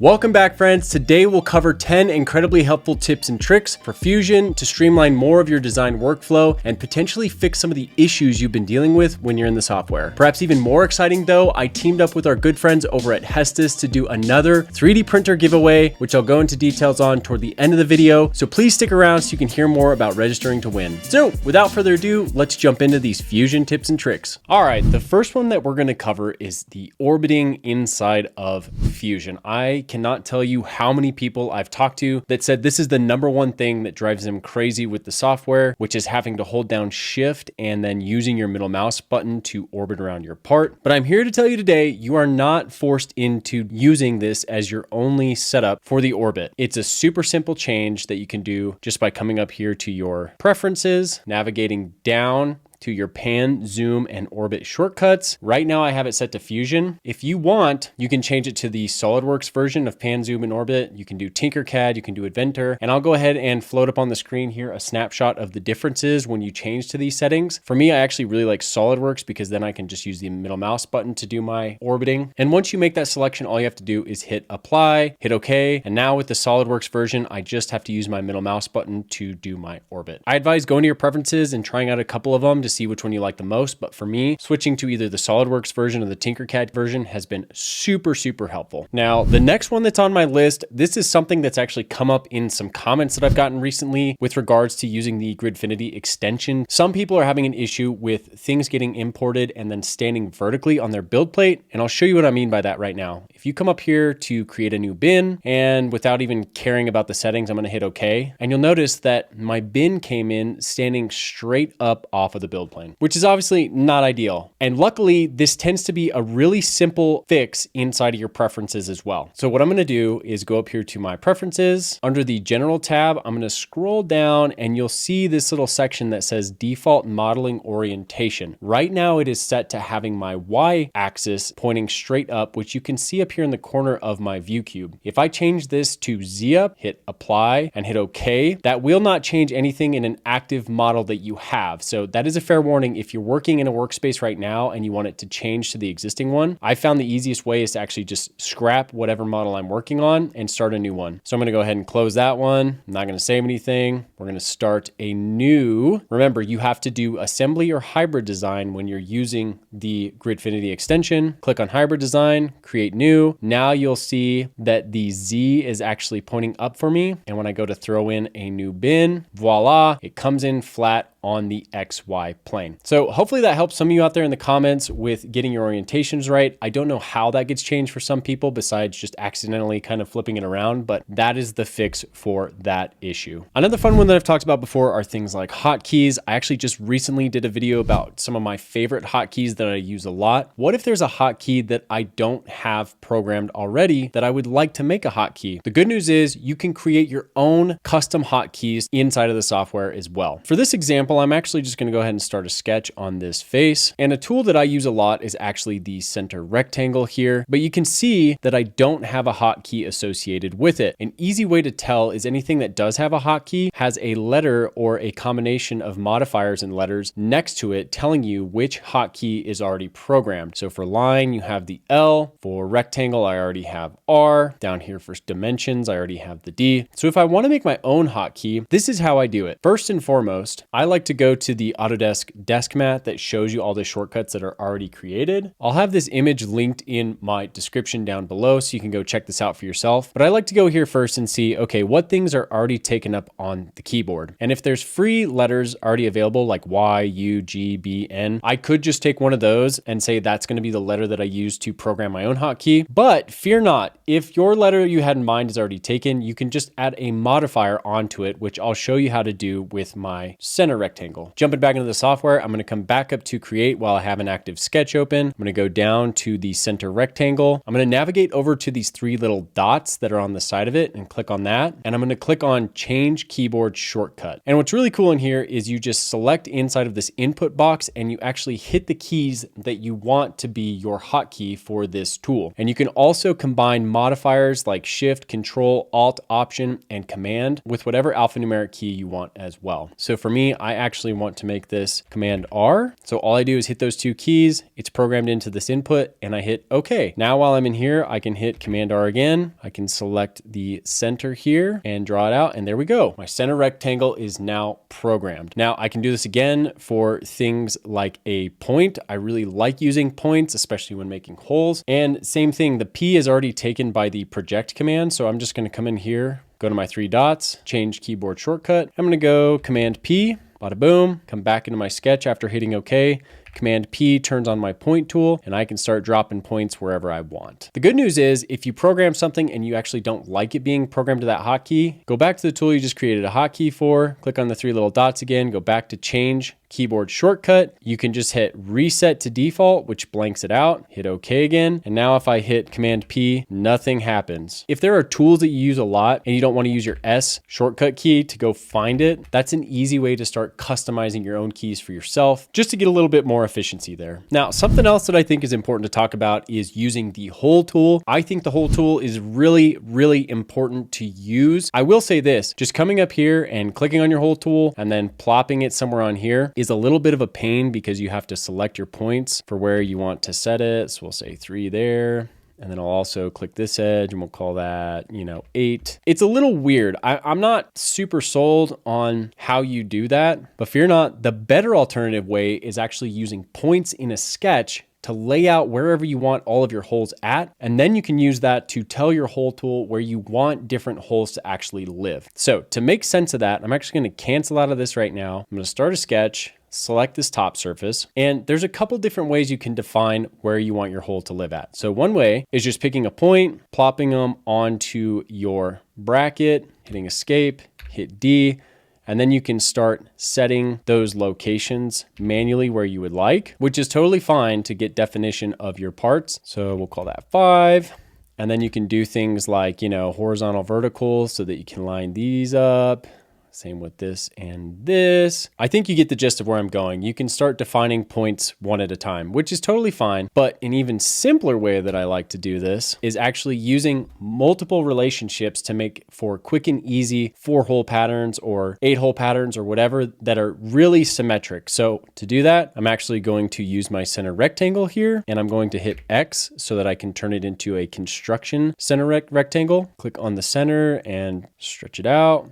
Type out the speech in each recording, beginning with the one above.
Welcome back, friends. Today we'll cover 10 incredibly helpful tips and tricks for Fusion to streamline more of your design workflow and potentially fix some of the issues you've been dealing with when you're in the software. Perhaps even more exciting though, I teamed up with our good friends over at Hotkeys to do another 3D printer giveaway, which I'll go into details on toward the end of the video. So please stick around so you can hear more about registering to win. So without further ado, let's jump into these Fusion tips and tricks. All right, the first one that we're going to cover is the orbiting inside of Fusion. I cannot tell you how many people I've talked to that said this is the number one thing that drives them crazy with the software, which is having to hold down Shift and then using your middle mouse button to orbit around your part. But I'm here to tell you today, you are not forced into using this as your only setup for the orbit. It's a super simple change that you can do just by coming up here to your preferences, navigating down to your pan, zoom, and orbit shortcuts. Right now I have it set to Fusion. If you want, you can change it to the SolidWorks version of pan, zoom, and orbit. You can do Tinkercad, you can do Inventor, and I'll go ahead and float up on the screen here a snapshot of the differences when you change to these settings. For me, I actually really like SolidWorks because then I can just use the middle mouse button to do my orbiting. And once you make that selection, all you have to do is hit apply, hit OK. And now with the SolidWorks version, I just have to use my middle mouse button to do my orbit. I advise going to your preferences and trying out a couple of them to see which one you like the most. But for me, switching to either the SolidWorks version or the Tinkercad version has been super helpful. Now, the next one that's on my list, this is something that's actually come up in some comments that I've gotten recently with regards to using the Gridfinity extension. Some people are having an issue with things getting imported and then standing vertically on their build plate. And I'll show you what I mean by that right now. If you come up here to create a new bin, and without even caring about the settings, I'm going to hit OK. And you'll notice that my bin came in standing straight up off of the build plane, which is obviously not ideal. And luckily, this tends to be a really simple fix inside of your preferences as well. So what I'm going to do is go up here to my preferences. Under the general tab, I'm going to scroll down and you'll see this little section that says default modeling orientation. Right now it is set to having my Y axis pointing straight up, which you can see up here in the corner of my view cube. If I change this to Z up, hit apply and hit OK, that will not change anything in an active model that you have. So that is a fair warning. If you're working in a workspace right now and you want it to change to the existing one, I found the easiest way is to actually just scrap whatever model I'm working on and start a new one. So I'm going to go ahead and close that one. I'm not going to save anything. We're going to start a new. Remember, you have to do assembly or hybrid design when you're using the Gridfinity extension. Click on hybrid design, create new. Now you'll see that the Z is actually pointing up for me. And when I go to throw in a new bin, voila, it comes in flat on the XY plane. So hopefully that helps some of you out there in the comments with getting your orientations right. I don't know how that gets changed for some people besides just accidentally kind of flipping it around, but that is the fix for that issue. Another fun one that I've talked about before are things like hotkeys. I actually just recently did a video about some of my favorite hotkeys that I use a lot. What if there's a hotkey that I don't have programmed already that I would like to make a hotkey? The good news is you can create your own custom hotkeys inside of the software as well. For this example, I'm actually just going to go ahead and start a sketch on this face. And a tool that I use a lot is actually the center rectangle here, but you can see that I don't have a hotkey associated with it. An easy way to tell is anything that does have a hotkey has a letter or a combination of modifiers and letters next to it telling you which hotkey is already programmed. So for line, you have the L. For rectangle, I already have R. Down here for dimensions, I already have the D. So if I want to make my own hotkey, this is how I do it. First and foremost, I like to go to the Autodesk desk mat that shows you all the shortcuts that are already created. I'll have this image linked in my description down below so you can go check this out for yourself. But I like to go here first and see, okay, what things are already taken up on the keyboard. And if there's free letters already available like Y, U, G, B, N, I could just take one of those and say that's going to be the letter that I use to program my own hotkey. But fear not, if your letter you had in mind is already taken, you can just add a modifier onto it, which I'll show you how to do with my center rectangle. Jumping back into the software, I'm going to come back up to create while I have an active sketch open. I'm going to go down to the center rectangle. I'm going to navigate over to these three little dots that are on the side of it and click on that. And I'm going to click on change keyboard shortcut. And what's really cool in here is you just select inside of this input box and you actually hit the keys that you want to be your hotkey for this tool. And you can also combine modifiers like Shift, Control, Alt, Option, and Command with whatever alphanumeric key you want as well. So for me, I actually want to make this Command R. So all I do is hit those two keys. It's programmed into this input and I hit OK. Now while I'm in here, I can hit Command R again. I can select the center here and draw it out. And there we go. My center rectangle is now programmed. Now I can do this again for things like a point. I really like using points, especially when making holes. And same thing, the P is already taken by the project command. So I'm just going to come in here, go to my three dots, change keyboard shortcut. I'm going to go Command P, bada boom, come back into my sketch after hitting OK. Command P turns on my point tool and I can start dropping points wherever I want. The good news is if you program something and you actually don't like it being programmed to that hotkey, go back to the tool you just created a hotkey for, click on the three little dots again, go back to change keyboard shortcut. You can just hit reset to default, which blanks it out, hit OK again. And now if I hit Command P, nothing happens. If there are tools that you use a lot and you don't want to use your S shortcut key to go find it, that's an easy way to start customizing your own keys for yourself, just to get a little bit more efficiency there. Now, something else that I think is important to talk about is using the hole tool. I think the hole tool is really, really important to use. I will say this, just coming up here and clicking on your hole tool and then plopping it somewhere on here is a little bit of a pain because you have to select your points for where you want to set it. So we'll say 3 there. And then I'll also click this edge and we'll call that, 8. It's a little weird. I'm not super sold on how you do that, but fear not, the better alternative way is actually using points in a sketch to lay out wherever you want all of your holes at. And then you can use that to tell your hole tool where you want different holes to actually live. So to make sense of that, I'm actually going to cancel out of this right now. I'm going to start a sketch, select this top surface, and there's a couple different ways you can define where you want your hole to live at. So one way is just picking a point, plopping them onto your bracket, hitting escape, hit D, and then you can start setting those locations manually where you would like, which is totally fine to get definition of your parts. So we'll call that 5. And then you can do things like, horizontal, vertical, so that you can line these up. Same with this and this. I think you get the gist of where I'm going. You can start defining points one at a time, which is totally fine. But an even simpler way that I like to do this is actually using multiple relationships to make for quick and easy 4-hole patterns or 8-hole patterns or whatever that are really symmetric. So to do that, I'm actually going to use my center rectangle here and I'm going to hit X so that I can turn it into a construction center rectangle. Click on the center and stretch it out.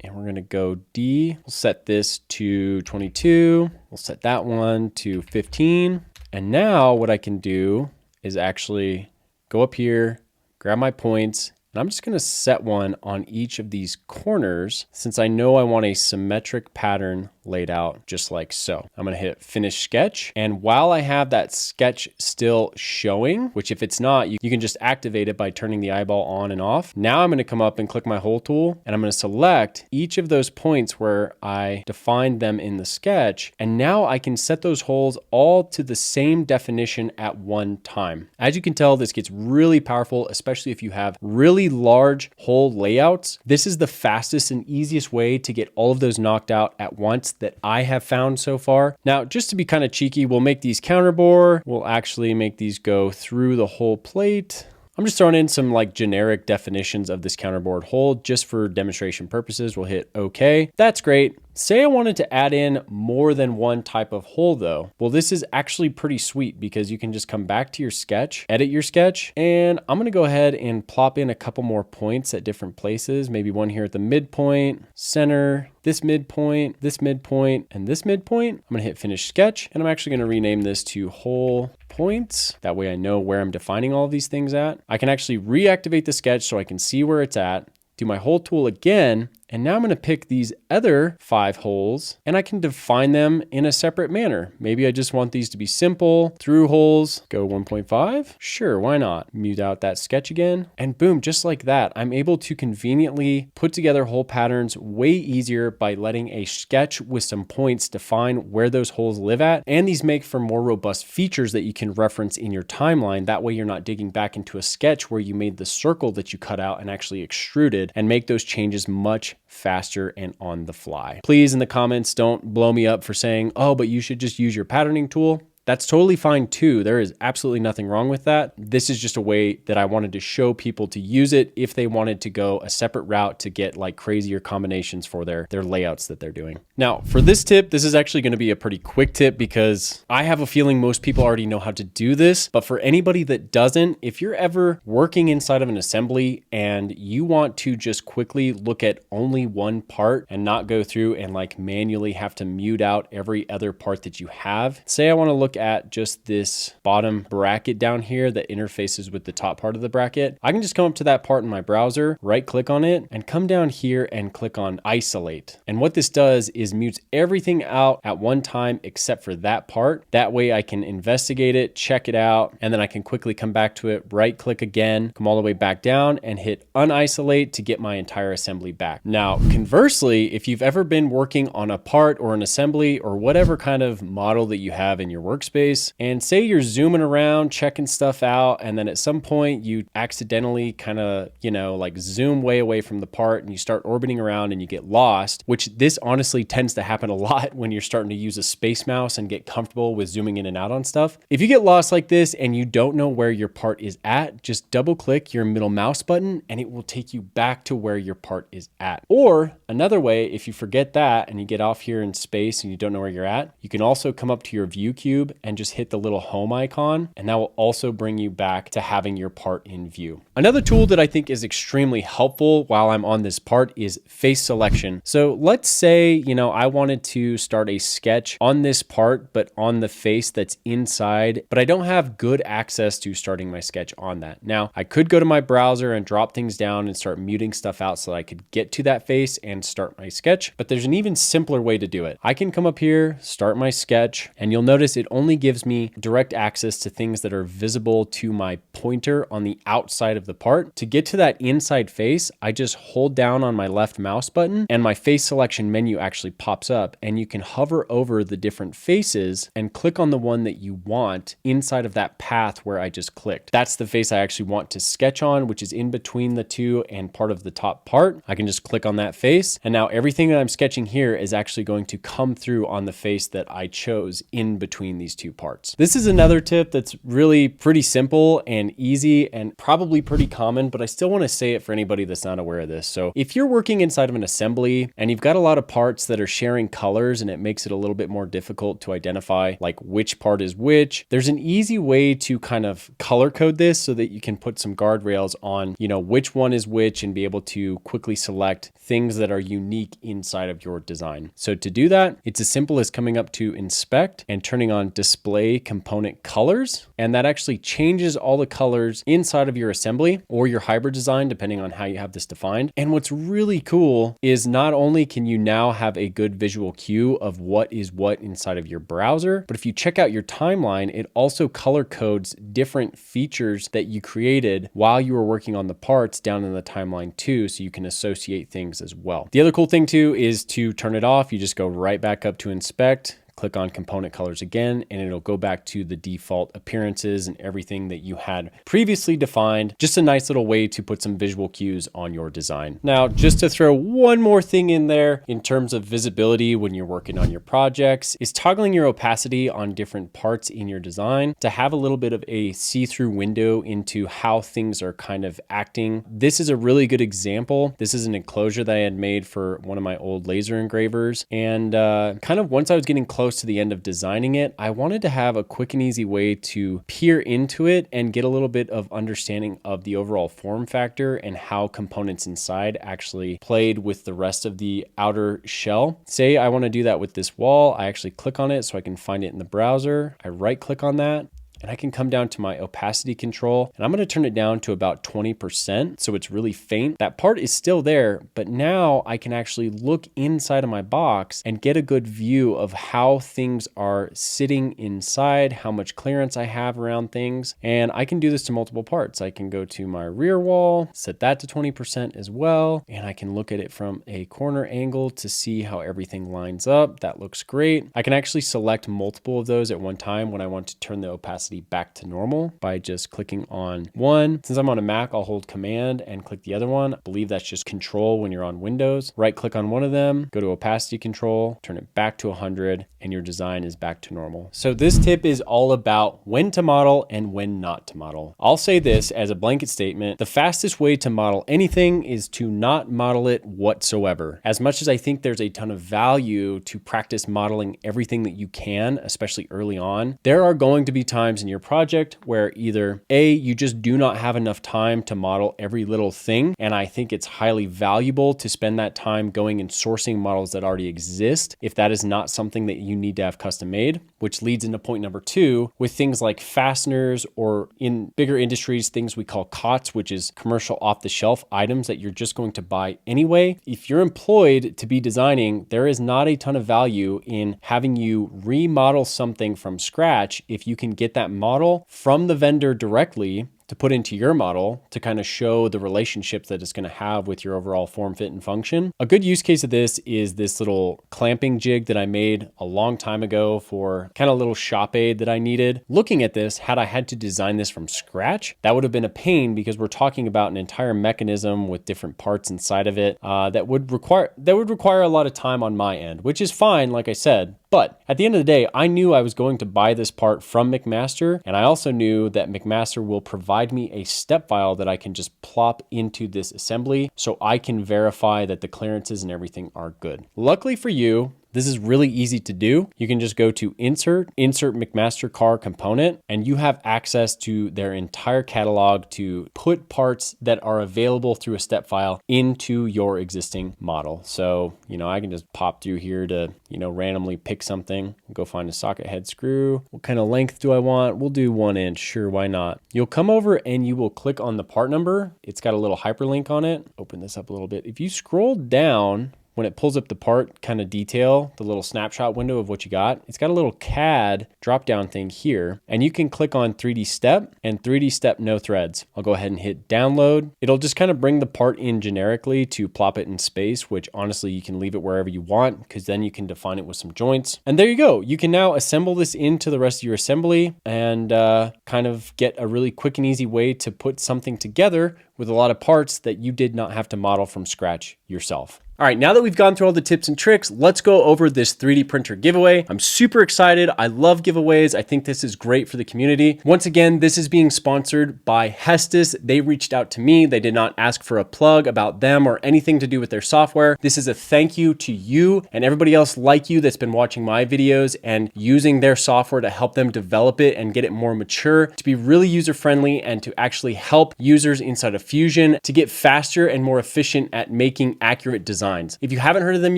And we're going to go D. We'll set this to 22. We'll set that one to 15. And now what I can do is actually go up here, grab my points, and I'm just going to set one on each of these corners since I know I want a symmetric pattern laid out just like so. I'm going to hit finish sketch. And while I have that sketch still showing, which if it's not, you can just activate it by turning the eyeball on and off. Now I'm going to come up and click my hole tool and I'm going to select each of those points where I defined them in the sketch. And now I can set those holes all to the same definition at one time. As you can tell, this gets really powerful, especially if you have really large hole layouts. This is the fastest and easiest way to get all of those knocked out at once that I have found so far. Now, just to be kind of cheeky, we'll make these counterbore. We'll actually make these go through the whole plate. I'm just throwing in some like generic definitions of this counterbore hole just for demonstration purposes. We'll hit OK. That's great. Say I wanted to add in more than one type of hole though. Well, this is actually pretty sweet because you can just come back to your sketch, edit your sketch, and I'm gonna go ahead and plop in a couple more points at different places. Maybe one here at the midpoint, center, this midpoint, and this midpoint. I'm gonna hit finish sketch, and I'm actually gonna rename this to hole points. That way I know where I'm defining all of these things at. I can actually reactivate the sketch so I can see where it's at, do my hole tool again, and now I'm going to pick these other 5 holes and I can define them in a separate manner. Maybe I just want these to be simple through holes. Go 1.5. Sure, why not? Mute out that sketch again. And boom, just like that, I'm able to conveniently put together hole patterns way easier by letting a sketch with some points define where those holes live at. And these make for more robust features that you can reference in your timeline. That way you're not digging back into a sketch where you made the circle that you cut out and actually extruded, and make those changes much faster and on the fly. Please, in the comments, don't blow me up for saying, oh, but you should just use your patterning tool. that's totally fine too. There is absolutely nothing wrong with that. This is just a way that I wanted to show people to use it if they wanted to go a separate route to get like crazier combinations for their layouts that they're doing. Now, for this tip, this is actually going to be a pretty quick tip because I have a feeling most people already know how to do this. But for anybody that doesn't, if you're ever working inside of an assembly and you want to just quickly look at only one part and not go through and like manually have to mute out every other part that you have, say I want to look at just this bottom bracket down here that interfaces with the top part of the bracket, I can just come up to that part in my browser, right click on it, and come down here and click on isolate. And what this does is mutes everything out at one time except for that part. That way I can investigate it, check it out, and then I can quickly come back to it, right click again, come all the way back down and hit unisolate to get my entire assembly back. Now, conversely, if you've ever been working on a part or an assembly or whatever kind of model that you have in your workspace, and say you're zooming around, checking stuff out, and then at some point you accidentally kind of, like zoom way away from the part and you start orbiting around and you get lost, which this honestly tends to happen a lot when you're starting to use a space mouse and get comfortable with zooming in and out on stuff. If you get lost like this and you don't know where your part is at, just double click your middle mouse button and it will take you back to where your part is at. Or another way, if you forget that and you get off here in space and you don't know where you're at, you can also come up to your view cube and just hit the little home icon, and that will also bring you back to having your part in view. Another tool that I think is extremely helpful while I'm on this part is face selection. So let's say, I wanted to start a sketch on this part, but on the face that's inside, but I don't have good access to starting my sketch on that. Now, I could go to my browser and drop things down and start muting stuff out so that I could get to that face and start my sketch, but there's an even simpler way to do it. I can come up here, start my sketch, and you'll notice it only gives me direct access to things that are visible to my pointer on the outside of the part. To get to that inside face, I just hold down on my left mouse button and my face selection menu actually pops up, and you can hover over the different faces and click on the one that you want inside of that path where I just clicked. That's the face I actually want to sketch on, which is in between the two and part of the top part. I can just click on that face, and now everything that I'm sketching here is actually going to come through on the face that I chose in between these two parts. This is another tip that's really pretty simple and easy and probably pretty common, but I still want to say it for anybody that's not aware of this. So if you're working inside of an assembly and you've got a lot of parts that are sharing colors and it makes it a little bit more difficult to identify like which part is which, there's an easy way to kind of color code this so that you can put some guardrails on, which one is which and be able to quickly select things that are unique inside of your design. So to do that, it's as simple as coming up to inspect and turning on display component colors. And that actually changes all the colors inside of your assembly or your hybrid design, depending on how you have this defined. And what's really cool is not only can you now have a good visual cue of what is what inside of your browser, but if you check out your timeline, it also color codes different features that you created while you were working on the parts down in the timeline too, so you can associate things as well. The other cool thing too is to turn it off. You just go right back up to inspect, click on component colors again, and it'll go back to the default appearances and everything that you had previously defined. Just a nice little way to put some visual cues on your design. Now, just to throw one more thing in there in terms of visibility when you're working on your projects is toggling your opacity on different parts in your design to have a little bit of a see-through window into how things are kind of acting. This is a really good example. This is an enclosure that I had made for one of my old laser engravers. And kind of once I was getting close to the end of designing it, I wanted to have a quick and easy way to peer into it and get a little bit of understanding of the overall form factor and how components inside actually played with the rest of the outer shell. Say I want to do that with this wall, I actually click on it so I can find it in the browser. I right click on that, and I can come down to my opacity control, and I'm going to turn it down to about 20%. So it's really faint. That part is still there, but now I can actually look inside of my box and get a good view of how things are sitting inside, how much clearance I have around things. And I can do this to multiple parts. I can go to my rear wall, set that to 20% as well. And I can look at it from a corner angle to see how everything lines up. That looks great. I can actually select multiple of those at one time when I want to turn the opacity opacity back to normal by just clicking on one. Since I'm on a Mac, I'll hold Command and click the other one. I believe that's just Control when you're on Windows. Right click on one of them, go to opacity control, turn it back to 100, and your design is back to normal. So this tip is all about when to model and when not to model. I'll say this as a blanket statement: the fastest way to model anything is to not model it whatsoever. As much as I think there's a ton of value to practice modeling everything that you can, especially early on, there are going to be times in your project where either A, you just do not have enough time to model every little thing, and I think it's highly valuable to spend that time going and sourcing models that already exist if that is not something that you need to have custom made, which leads into point number two with things like fasteners, or in bigger industries, things we call COTS, which is commercial off-the-shelf items that you're just going to buy anyway. If you're employed to be designing, there is not a ton of value in having you remodel something from scratch if you can get that model from the vendor directly to put into your model to kind of show the relationships that it's going to have with your overall form, fit, and function. A good use case of this is this little clamping jig that I made a long time ago for kind of little shop aid that I needed. Looking at this, had I had to design this from scratch, that would have been a pain because we're talking about an entire mechanism with different parts inside of it that would require a lot of time on my end, which is fine, like I said. But at the end of the day, I knew I was going to buy this part from McMaster, and I also knew that McMaster will provide me a step file that I can just plop into this assembly so I can verify that the clearances and everything are good. Luckily for you, this is really easy to do. You can just go to insert McMaster car component, and you have access to their entire catalog to put parts that are available through a step file into your existing model. So, I can just pop through here to, randomly pick something, go find a socket head screw. What kind of length do I want? We'll do 1 inch. Sure, why not? You'll come over and you will click on the part number. It's got a little hyperlink on it. Open this up a little bit. If you scroll down, when it pulls up the part kind of detail, the little snapshot window of what you got, it's got a little CAD drop down thing here, and you can click on 3D step and 3D step no threads. I'll go ahead and hit download. It'll just kind of bring the part in generically to plop it in space, which honestly you can leave it wherever you want because then you can define it with some joints. And there you go. You can now assemble this into the rest of your assembly and kind of get a really quick and easy way to put something together with a lot of parts that you did not have to model from scratch yourself. All right, now that we've gone through all the tips and tricks, let's go over this 3D printer giveaway. I'm super excited. I love giveaways. I think this is great for the community. Once again, this is being sponsored by Hestis. They reached out to me. They did not ask for a plug about them or anything to do with their software. This is a thank you to you and everybody else like you that's been watching my videos and using their software to help them develop it and get it more mature, to be really user-friendly and to actually help users inside of Fusion to get faster and more efficient at making accurate designs. If you haven't heard of them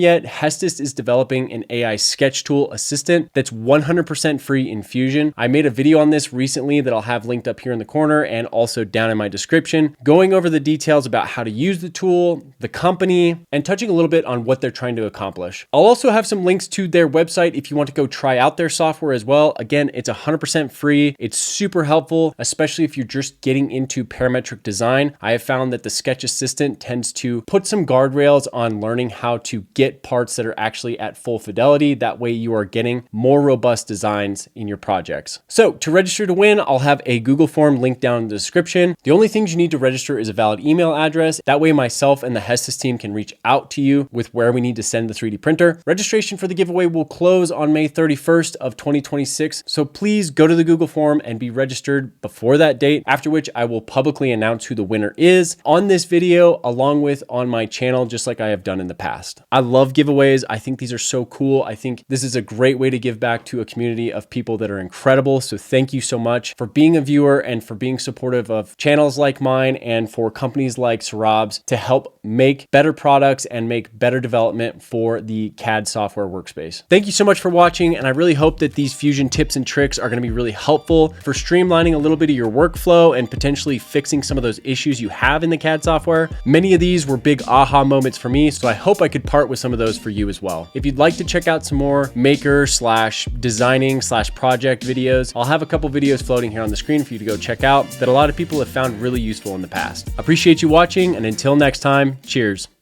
yet, Hestis is developing an AI sketch tool assistant that's 100% free in Fusion. I made a video on this recently that I'll have linked up here in the corner and also down in my description, going over the details about how to use the tool, the company, and touching a little bit on what they're trying to accomplish. I'll also have some links to their website if you want to go try out their software as well. Again, it's 100% free. It's super helpful, especially if you're just getting into parametric design. I have found that the sketch assistant tends to put some guardrails on learning how to get parts that are actually at full fidelity. That way you are getting more robust designs in your projects. So to register to win, I'll have a Google form linked down in the description. The only things you need to register is a valid email address. That way myself and the Hestis team can reach out to you with where we need to send the 3D printer. Registration for the giveaway will close on May 31st of 2026. So please go to the Google form and be registered before that date, after which I will publicly announce who the winner is on this video, along with on my channel, just like I have done in the past. I love giveaways. I think these are so cool. I think this is a great way to give back to a community of people that are incredible. So thank you so much for being a viewer and for being supportive of channels like mine and for companies like Sarab's to help make better products and make better development for the CAD software workspace. Thank you so much for watching, and I really hope that these Fusion tips and tricks are going to be really helpful for streamlining a little bit of your workflow and potentially fixing some of those issues you have in the CAD software. Many of these were big aha moments for me, so I hope I could part with some of those for you as well. If you'd like to check out some more maker / designing / project videos, I'll have a couple videos floating here on the screen for you to go check out that a lot of people have found really useful in the past. Appreciate you watching, and until next time, cheers.